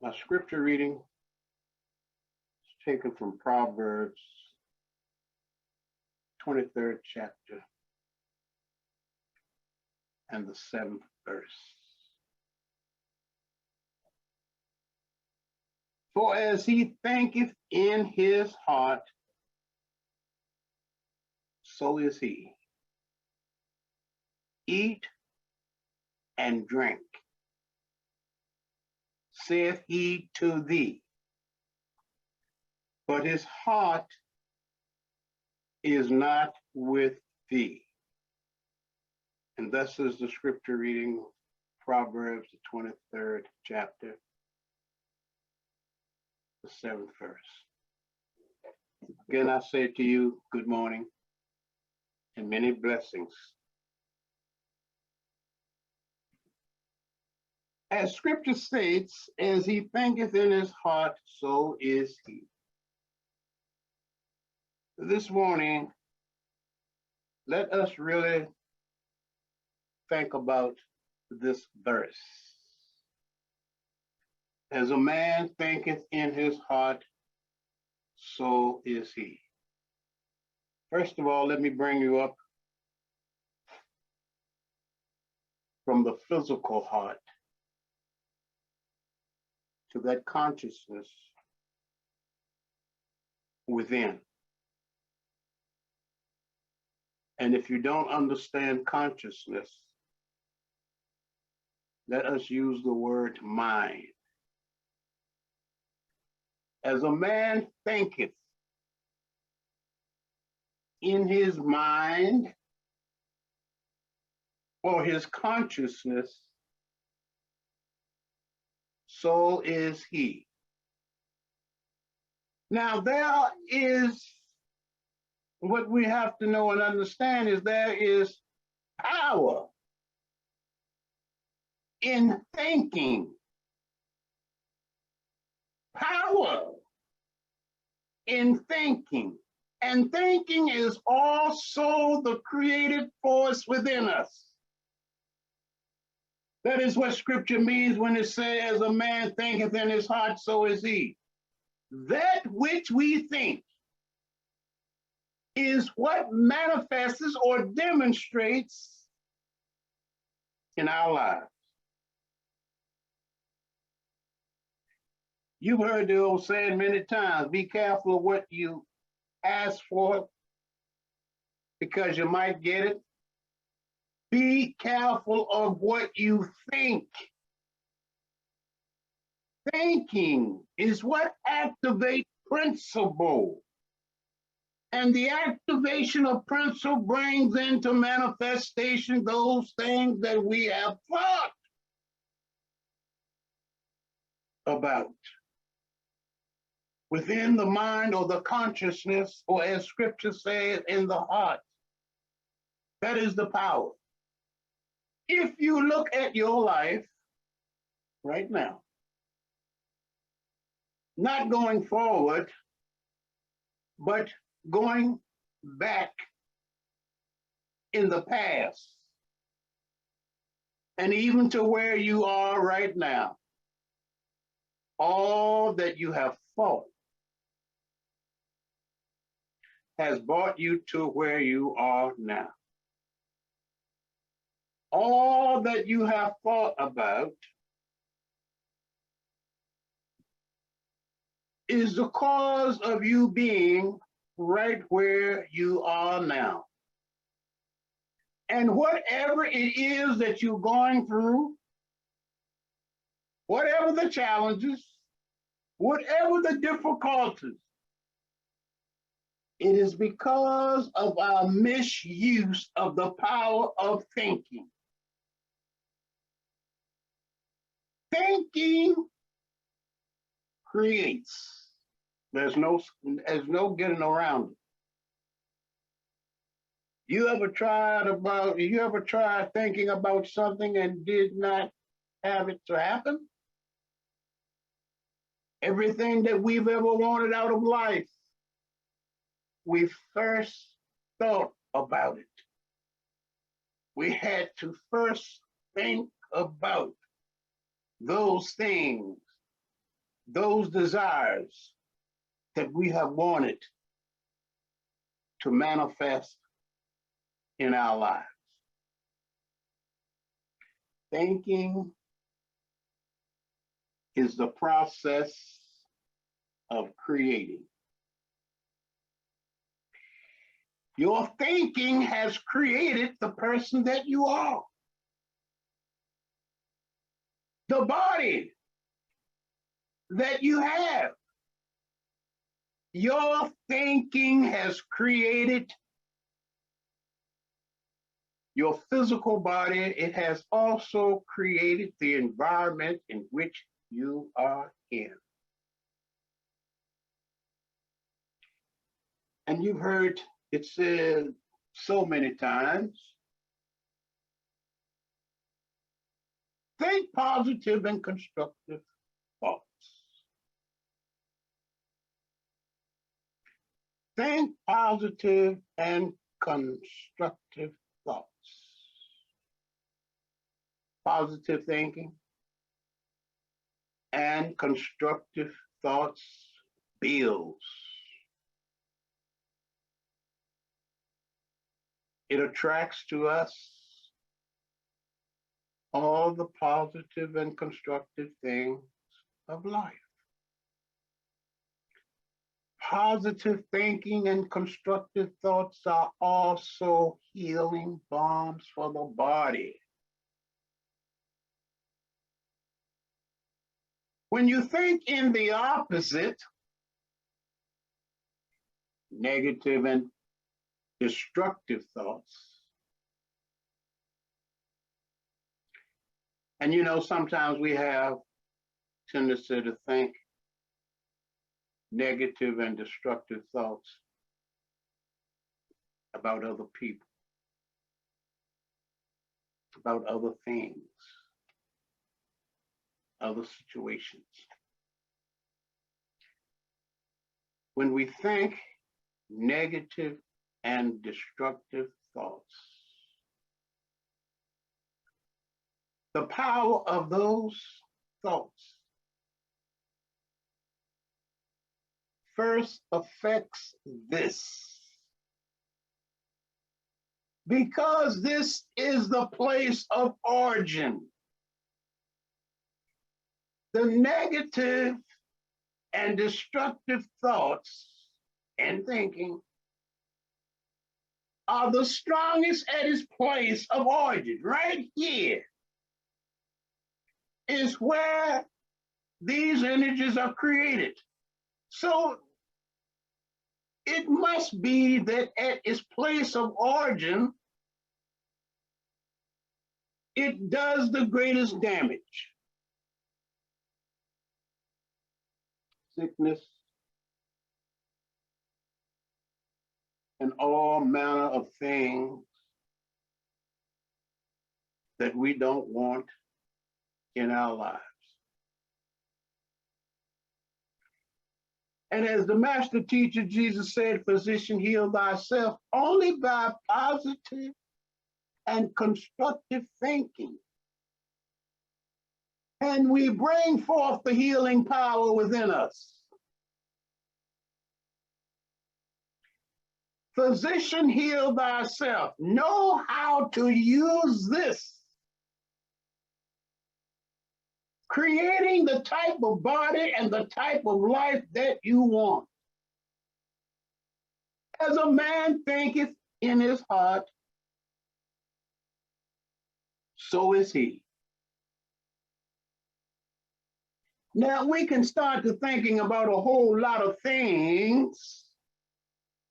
My scripture reading is taken from Proverbs 23rd chapter and the 7th verse. For as he thinketh in his heart, so is he. Eat and drink, saith he to thee, but his heart is not with thee. And thus is the scripture reading, Proverbs, the 23rd chapter, the 7th verse. Again, I say to you, good morning and many blessings. As scripture states, as he thinketh in his heart, so is he. This morning, let us really think about this verse. As a man thinketh in his heart, so is he. First of all, let me bring you up from the physical heart to that consciousness within. And if you don't understand consciousness, let us use the word mind. As a man thinketh in his mind or his consciousness, so is he. Now, there is what we have to know and understand is there is power in thinking. Power in thinking. And thinking is also the creative force within us. That is what scripture means when it says, a man thinketh in his heart, so is he. That which we think is what manifests or demonstrates in our lives. You've heard the old saying many times, be careful of what you ask for because you might get it. Be careful of what you think. Thinking is what activates principle. And the activation of principle brings into manifestation those things that we have thought about. Within the mind or the consciousness, or as scripture says, in the heart. That is the power. If you look at your life right now, not going forward, but going back in the past, and even to where you are right now, all that you have thought has brought you to where you are now. All that you have thought about is the cause of you being right where you are now. And whatever it is that you're going through, whatever the challenges, whatever the difficulties, it is because of our misuse of the power of thinking. Thinking creates. There's no getting around it. You ever tried thinking about something and did not have it to happen? Everything that we've ever wanted out of life, we first thought about it. We had to first think about those things those desires that we have wanted to manifest in our lives. Thinking is the process of creating. Your thinking has created the person that you are. The body that you have. Your thinking has created your physical body. It has also created the environment in which you are in. And you've heard it said so many times, think positive and constructive thoughts. Think positive and constructive thoughts. Positive thinking and constructive thoughts builds. It attracts to us all the positive and constructive things of life. Positive thinking and constructive thoughts are also healing balms for the body. When you think in the opposite, negative and destructive thoughts, and you know, sometimes we have tendency to think negative and destructive thoughts about other people, about other things, other situations. When we think negative and destructive thoughts, the power of those thoughts first affects this, because this is the place of origin. The negative and destructive thoughts and thinking are the strongest at its place of origin. Right here is where these energies are created. So it must be that at its place of origin, it does the greatest damage. Sickness and all manner of things that we don't want in our lives. And as the master teacher Jesus said, physician, heal thyself only by positive and constructive thinking. And we bring forth the healing power within us. Physician, heal thyself. Know how to use this. Creating the type of body and the type of life that you want. As a man thinketh in his heart, so is he. Now we can start to thinking about a whole lot of things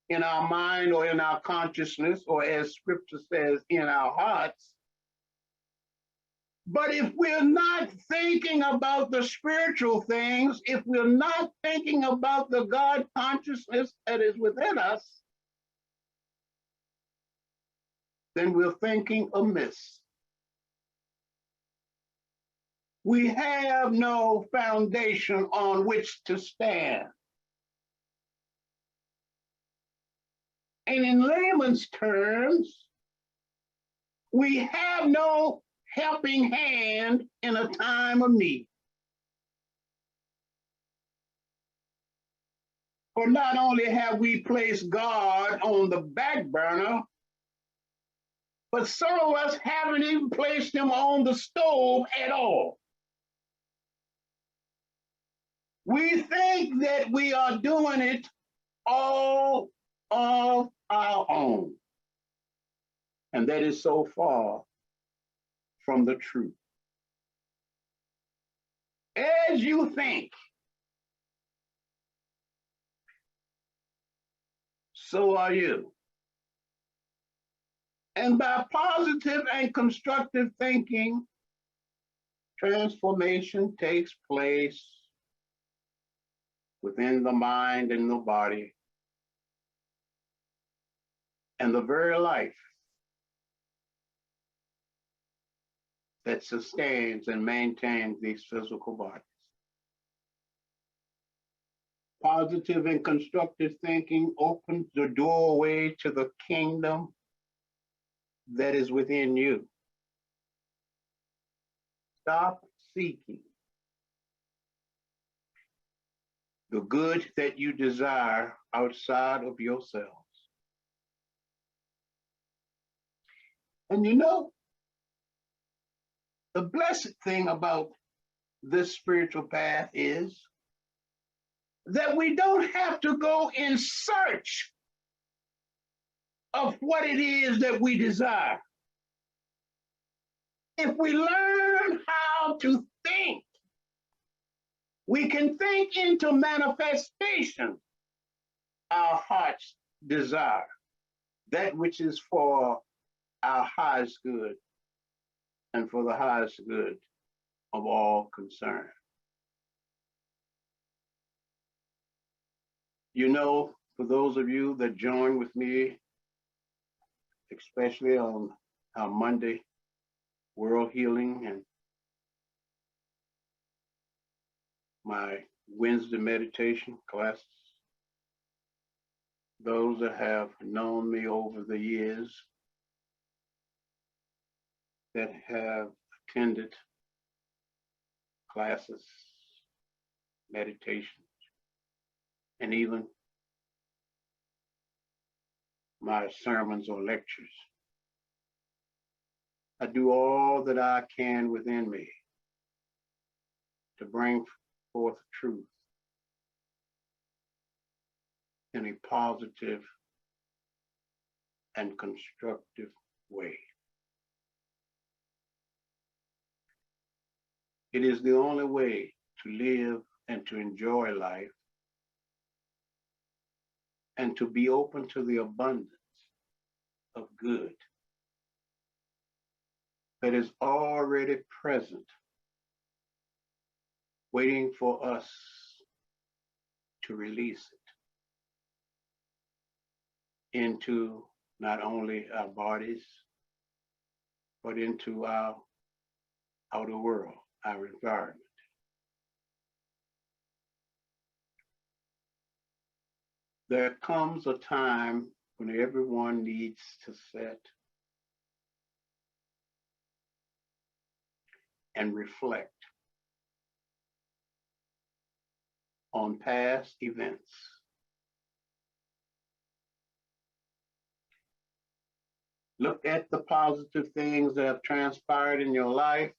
in our mind or in our consciousness, or as scripture says, in our hearts. But if we're not thinking about the spiritual things, if we're not thinking about the God consciousness that is within us, then we're thinking amiss. We have no foundation on which to stand. And in layman's terms, we have no helping hand in a time of need. For not only have we placed God on the back burner, but some of us haven't even placed him on the stove at all. We think that we are doing it all of our own. And that is so far from the truth. As you think, so are you. And by positive and constructive thinking, transformation takes place within the mind and the body and the very life that sustains and maintains these physical bodies. Positive and constructive thinking opens the doorway to the kingdom that is within you. Stop seeking the good that you desire outside of yourselves. And you know, the blessed thing about this spiritual path is that we don't have to go in search of what it is that we desire. If we learn how to think, we can think into manifestation our heart's desire, that which is for our highest good and for the highest good of all concerned. You know, for those of you that join with me, especially on our Monday World Healing and my Wednesday meditation classes, those that have known me over the years, that have attended classes, meditations, and even my sermons or lectures. I do all that I can within me to bring forth truth in a positive and constructive way. It is the only way to live and to enjoy life and to be open to the abundance of good that is already present, waiting for us to release it into not only our bodies, but into our outer world, our environment. There comes a time when everyone needs to sit and reflect on past events. Look at the positive things that have transpired in your life.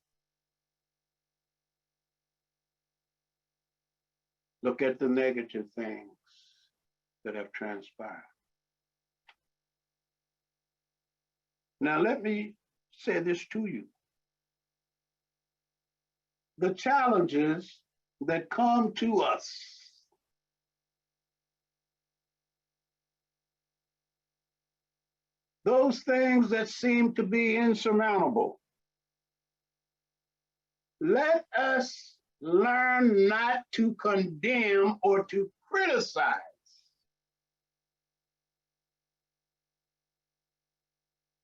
Look at the negative things that have transpired. Now, let me say this to you. The challenges that come to us those things that seem to be insurmountable, let us learn not to condemn or to criticize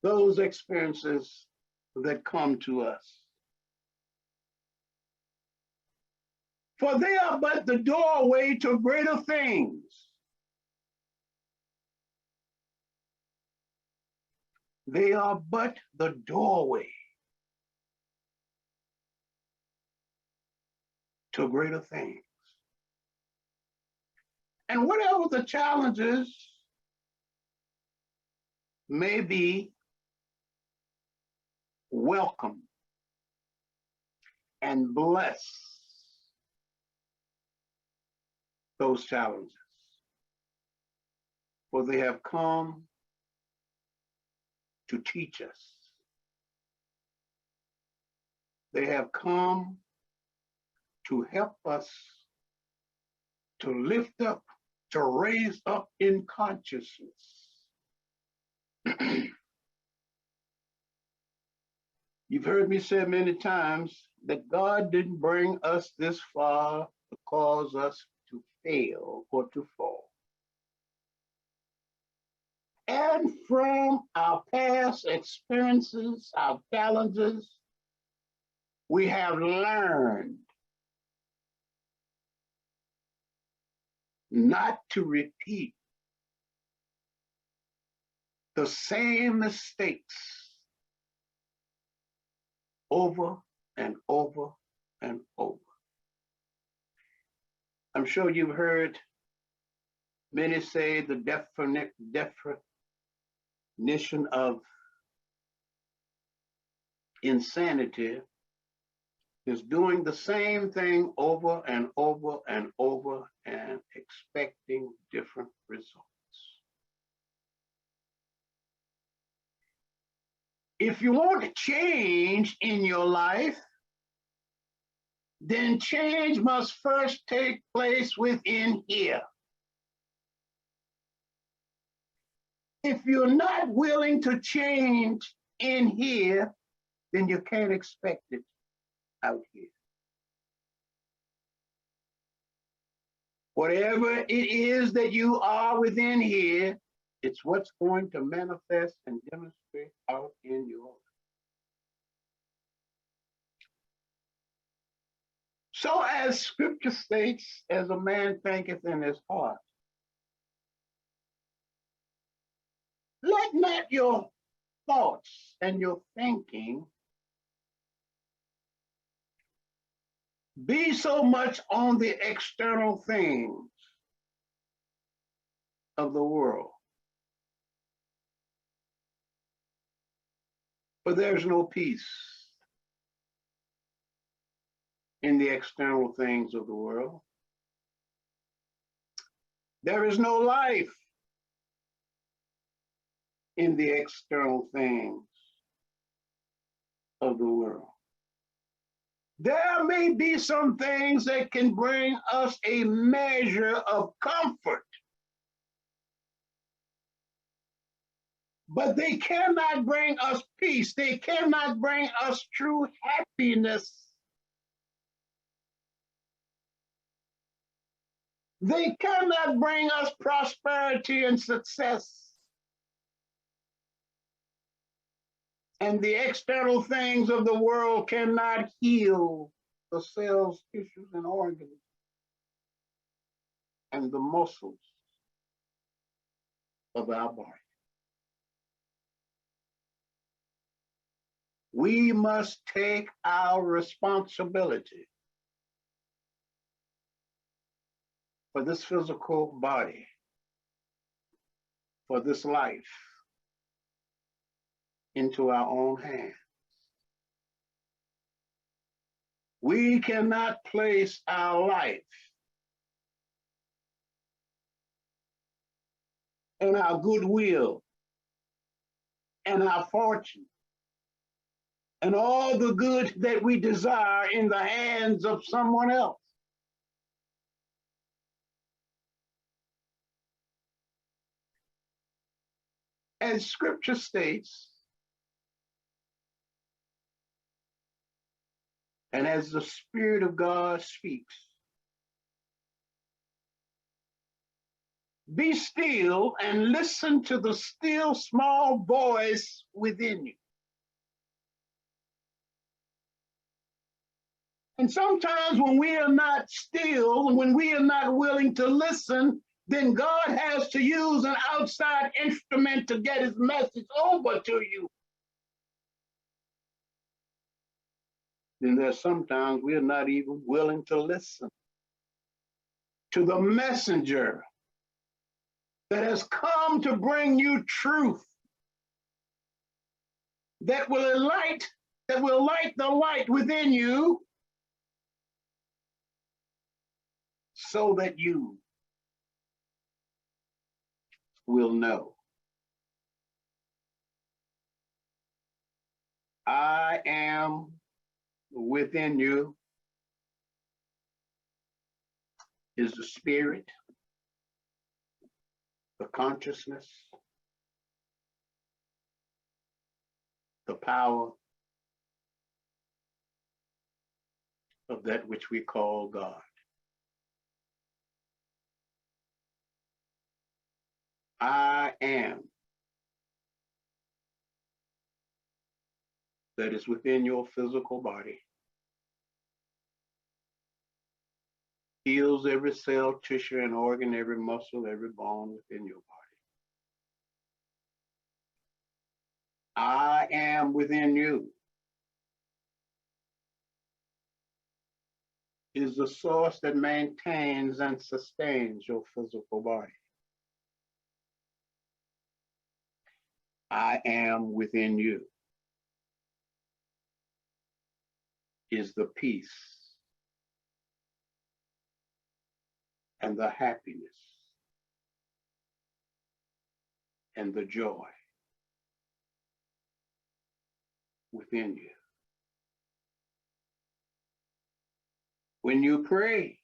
those experiences that come to us. For they are but the doorway to greater things. They are but the doorway to greater things. And whatever the challenges may be, welcome and bless those challenges, for they have come to teach us. They have come to help us to lift up, to raise up in consciousness. You've heard me say many times that God didn't bring us this far to cause us to fail or to fall. And from our past experiences, our challenges, we have learned not to repeat the same mistakes over and over and over. I'm sure you've heard many say the definition of insanity is doing the same thing over and over and over and expecting different results. If you want to change in your life, then change must first take place within here. If you're not willing to change in here, then you can't expect it out here. Whatever it is that you are within here, it's what's going to manifest and demonstrate out in your life. So as scripture states, as a man thinketh in his heart, let not your thoughts and your thinking be so much on the external things of the world. For there's no peace in the external things of the world. There is no life in the external things of the world. There may be some things that can bring us a measure of comfort, but they cannot bring us peace. They cannot bring us true happiness. They cannot bring us prosperity and success. And the external things of the world cannot heal the cells, tissues, and organs, and the muscles of our body. We must take our responsibility for this physical body, for this life, into our own hands. We cannot place our life and our goodwill and our fortune and all the good that we desire in the hands of someone else. As scripture states, and as the Spirit of God speaks, be still and listen to the still small voice within you. And sometimes when we are not still, when we are not willing to listen, then God has to use an outside instrument to get his message over to you. Then there's sometimes we are not even willing to listen to the messenger that has come to bring you truth that will light the light within you so that you will know. I am within you is the spirit, the consciousness, the power of that which we call God. I am that is within your physical body, heals every cell, tissue, and organ, every muscle, every bone within your body. I am within you is the source that maintains and sustains your physical body. I am within you is the peace and the happiness and the joy within you. When you pray,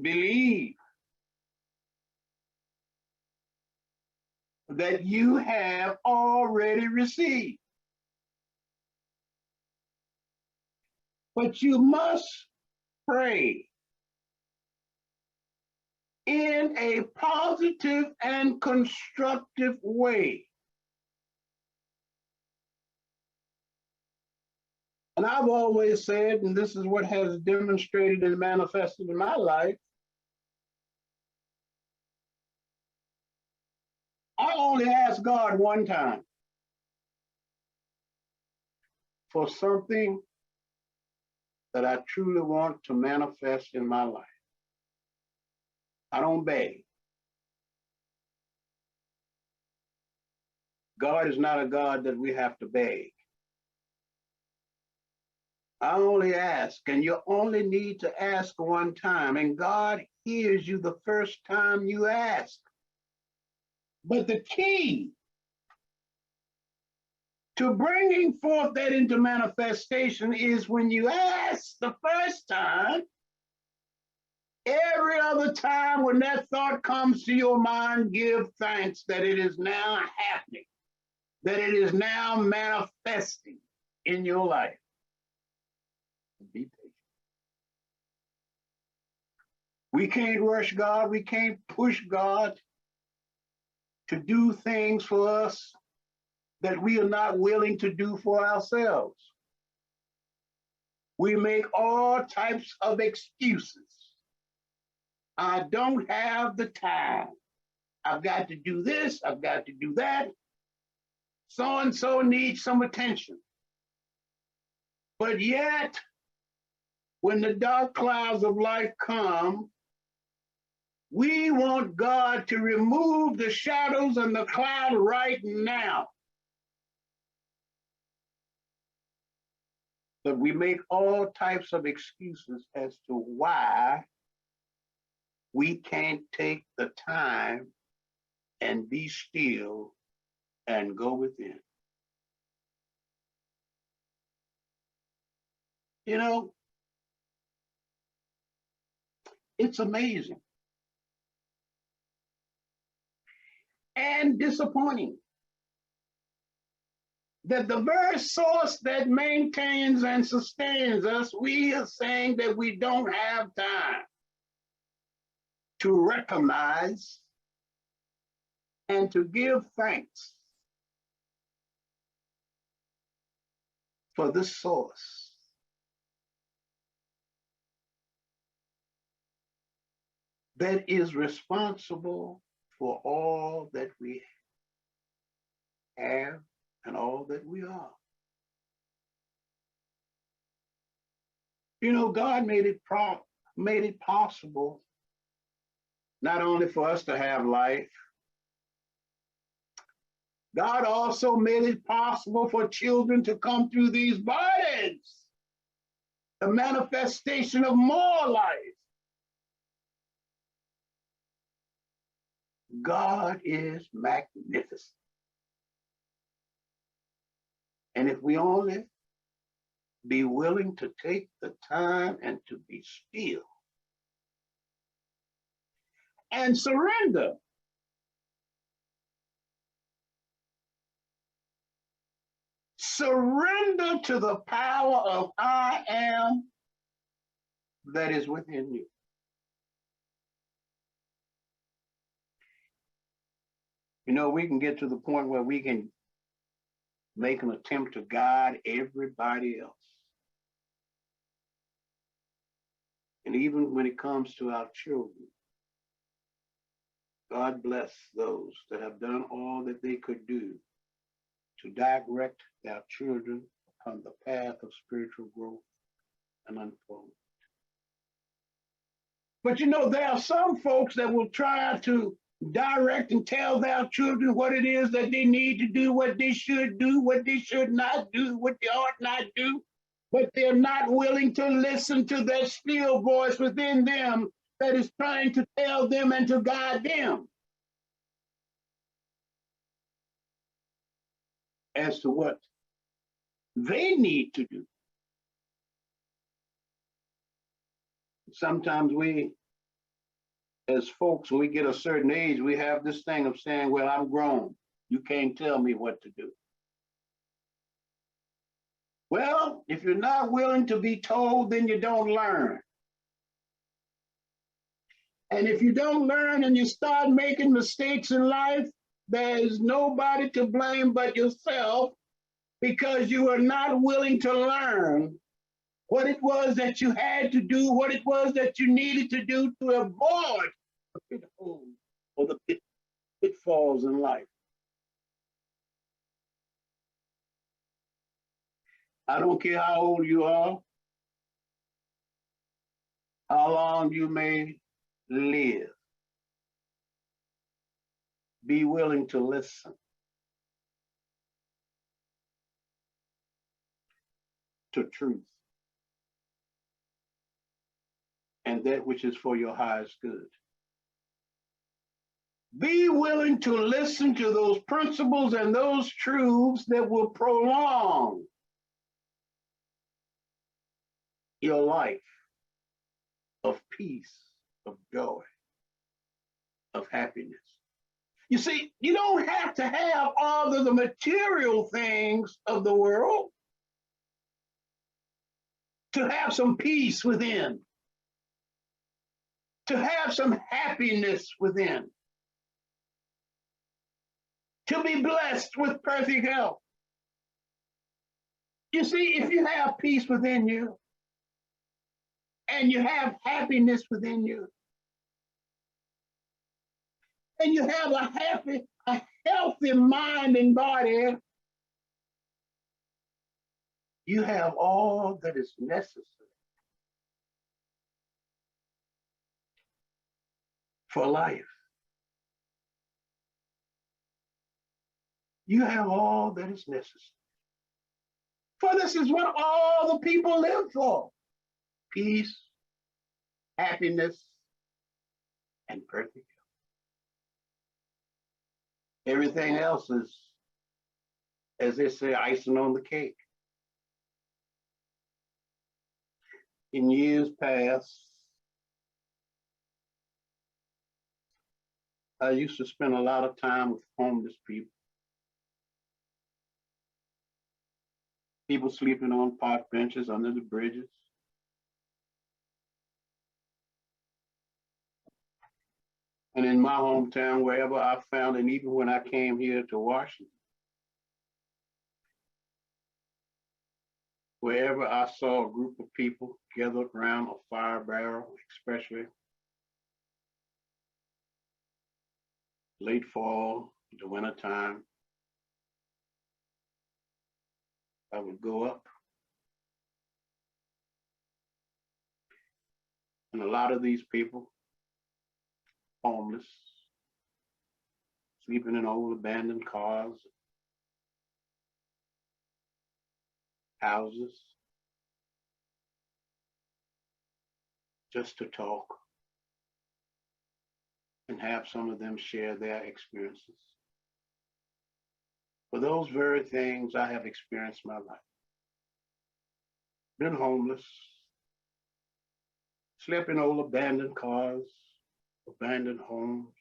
believe that you have already received. But you must pray in a positive and constructive way. And I've always said, and this is what has demonstrated and manifested in my life, I only ask God one time for something that I truly want to manifest in my life. I don't beg. God is not a God that we have to beg. I only ask, and you only need to ask one time, and God hears you the first time you ask. But the key to bringing forth that into manifestation is when you ask the first time, every other time when that thought comes to your mind, give thanks that it is now happening, that it is now manifesting in your life. Be patient. We can't rush God. We can't push God to do things for us that we are not willing to do for ourselves. We make all types of excuses. I don't have the time. I've got to do this. I've got to do that. So-and-so needs some attention. But yet, when the dark clouds of life come, we want God to remove the shadows and the cloud right now. But we make all types of excuses as to why we can't take the time and be still and go within. You know, it's amazing and disappointing that the very source that maintains and sustains us, we are saying that we don't have time to recognize and to give thanks for this source. That is responsible for all that we have and all that we are. You know, God made it possible not only for us to have life, God also made it possible for children to come through these bodies, the manifestation of more life. God is magnificent. And if we only be willing to take the time and to be still and surrender, surrender to the power of I am that is within you. You know, we can get to the point where we can make an attempt to guide everybody else. And even when it comes to our children, God bless those that have done all that they could do to direct their children upon the path of spiritual growth and unfoldment. But you know, there are some folks that will try to direct and tell their children what it is that they need to do, what they should do, what they should not do, what they ought not do. But they're not willing to listen to that still voice within them that is trying to tell them and to guide them as to what they need to do. Sometimes we, as folks, when we get a certain age, we have this thing of saying, well, I'm grown. You can't tell me what to do. Well, if you're not willing to be told, then you don't learn. And if you don't learn and you start making mistakes in life, there is nobody to blame but yourself, because you are not willing to learn what it was that you had to do, what it was that you needed to do to avoid the pitfalls or the pitfalls in life. I don't care how old you are, how long you may live. Be willing to listen to truth and that which is for your highest good. Be willing to listen to those principles and those truths that will prolong your life of peace, of joy, of happiness. You see, you don't have to have all of the material things of the world to have some peace within, to have some happiness within, to be blessed with perfect health. You see, if you have peace within you and you have happiness within you, and you have a healthy mind and body, you have all that is necessary for life. You have all that is necessary. For this is what all the people live for: peace, happiness, and perfect health. Everything else is, as they say, icing on the cake. In years past, I used to spend a lot of time with homeless people. People sleeping on park benches under the bridges. And in my hometown, wherever I found, and even when I came here to Washington, wherever I saw a group of people gathered around a fire barrel, especially late fall, the winter time, I would go up. And a lot of these people homeless, sleeping in old abandoned cars, houses, just to talk and have some of them share their experiences. For those very things, I have experienced my life. Been homeless, slept in old abandoned cars, abandoned homes,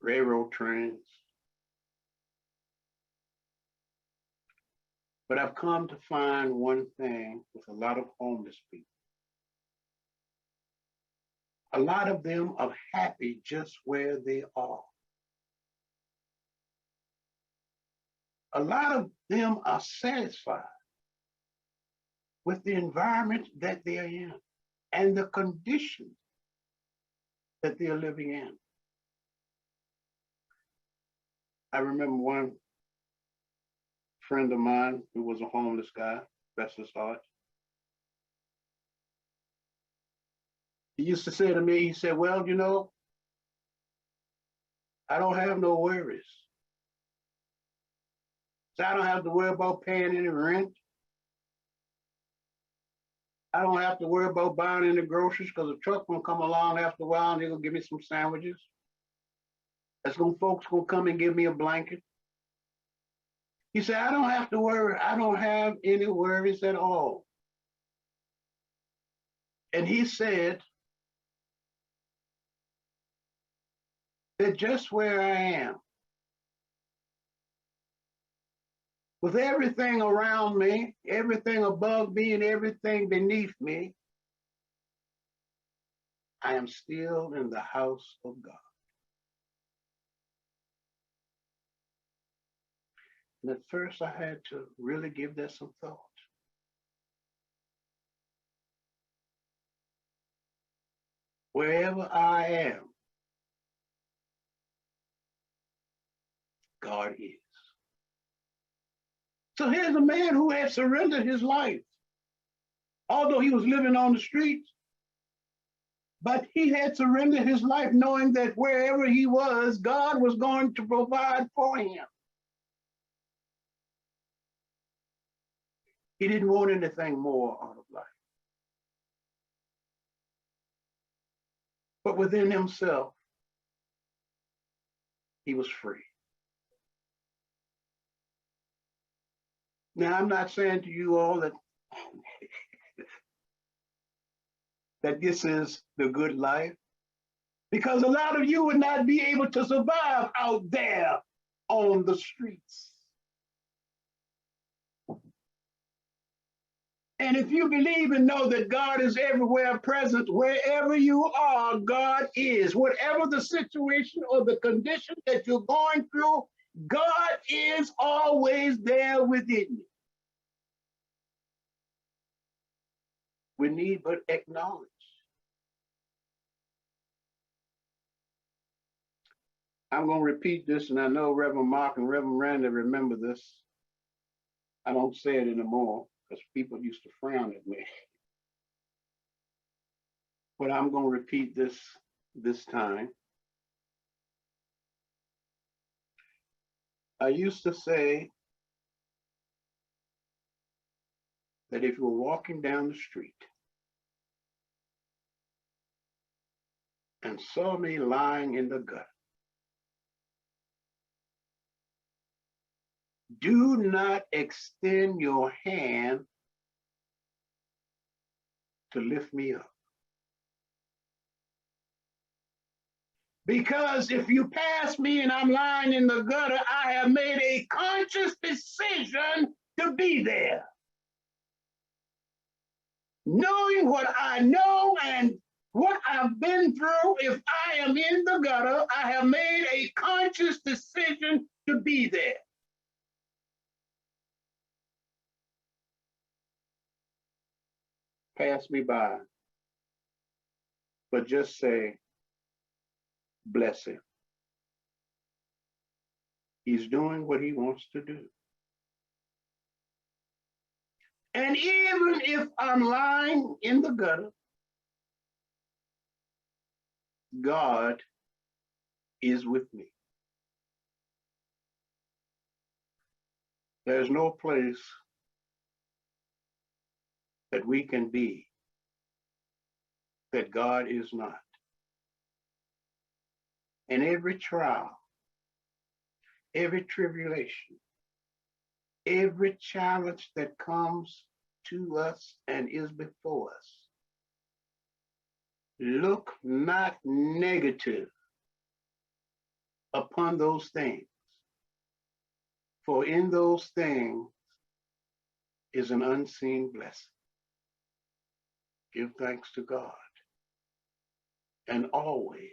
railroad trains. But I've come to find one thing with a lot of homeless people. A lot of them are happy just where they are. A lot of them are satisfied with the environment that they're in and the conditions that they're living in. I remember one friend of mine who was a homeless guy, bless his heart. He used to say to me, he said, well, you know, I don't have no worries. So I don't have to worry about paying any rent. I don't have to worry about buying any groceries because the truck will come along after a while and they're gonna give me some sandwiches. That's gonna folks gonna come and give me a blanket. He said, I don't have to worry. I don't have any worries at all. And he said that just where I am, with everything around me, everything above me and everything beneath me, I am still in the house of God. And at first I had to really give that some thought. Wherever I am, God is. So here's a man who had surrendered his life, although he was living on the streets, but he had surrendered his life knowing that wherever he was, God was going to provide for him. He didn't want anything more out of life. But within himself, he was free. Now, I'm not saying to you all that, that this is the good life, because a lot of you would not be able to survive out there on the streets. And if you believe and know that God is everywhere present, wherever you are, God is. Whatever the situation or the condition that you're going through, God is always there within you. We need but acknowledge. I'm going to repeat this, and I know Reverend Mark and Reverend Randy remember this. I don't say it anymore because people used to frown at me. But I'm going to repeat this time. I used to say that if you were walking down the street and saw me lying in the gutter, do not extend your hand to lift me up. Because if you pass me and I'm lying in the gutter, I have made a conscious decision to be there. Knowing what I know and what I've been through, if I am in the gutter, I have made a conscious decision to be there. Pass me by, but just say, bless him. He's doing what he wants to do. And even if I'm lying in the gutter, God is with me. There's no place that we can be that God is not. And every trial, every tribulation, every challenge that comes to us and is before us, look not negative upon those things, for in those things is an unseen blessing. Give thanks to God, and always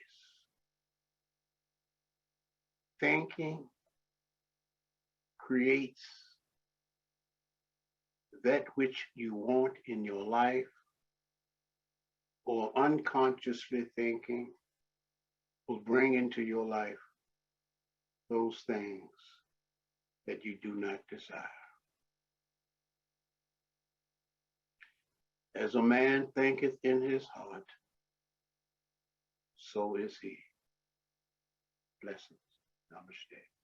thinking creates that which you want in your life, or unconsciously thinking will bring into your life those things that you do not desire. As a man thinketh in his heart, so is he. Blessings. Namaste.